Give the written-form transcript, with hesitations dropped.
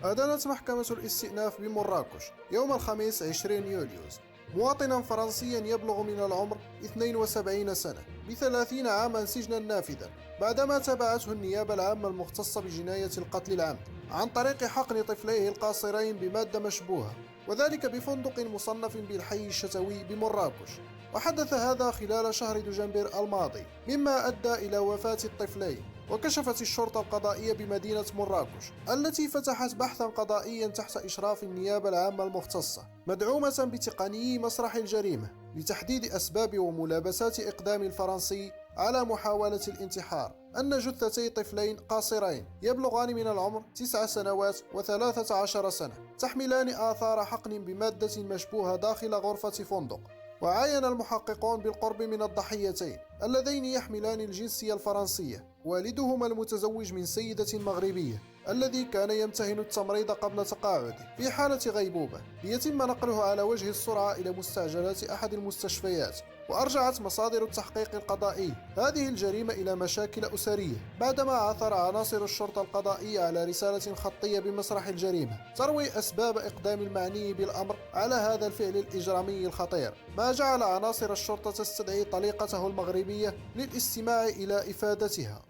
أدانت محكمة الاستئناف بمراكش يوم الخميس 20 يوليوز مواطنا فرنسيا يبلغ من العمر 72 سنة ب30 عاما سجنا نافذا بعدما تبعته النيابة العامة المختصة بجناية القتل العمد عن طريق حقن طفليه القاصرين بمادة مشبوهة، وذلك بفندق مصنف بالحي الشتوي بمراكش. وحدث هذا خلال شهر دجنبر الماضي، مما أدى إلى وفاة الطفلين. وكشفت الشرطة القضائية بمدينة مراكش التي فتحت بحثا قضائيا تحت إشراف النيابة العامة المختصة مدعومة بتقني مسرح الجريمة لتحديد أسباب وملابسات إقدام الفرنسي على محاولة الانتحار أن جثتي طفلين قاصرين يبلغان من العمر 9 سنوات و13 سنة تحملان آثار حقن بمادة مشبوهة داخل غرفة فندق. وعاين المحققون بالقرب من الضحيتين اللذين يحملان الجنسية الفرنسية والدهما المتزوج من سيدة مغربية الذي كان يمتهن التمريض قبل تقاعده في حالة غيبوبة، ليتم نقله على وجه السرعة إلى مستعجلات أحد المستشفيات. وأرجعت مصادر التحقيق القضائي هذه الجريمة إلى مشاكل أسرية بعدما عثر عناصر الشرطة القضائية على رسالة خطية بمسرح الجريمة تروي أسباب إقدام المعني بالأمر على هذا الفعل الإجرامي الخطير، ما جعل عناصر الشرطة تستدعي طليقته المغربية للاستماع إلى إفادتها.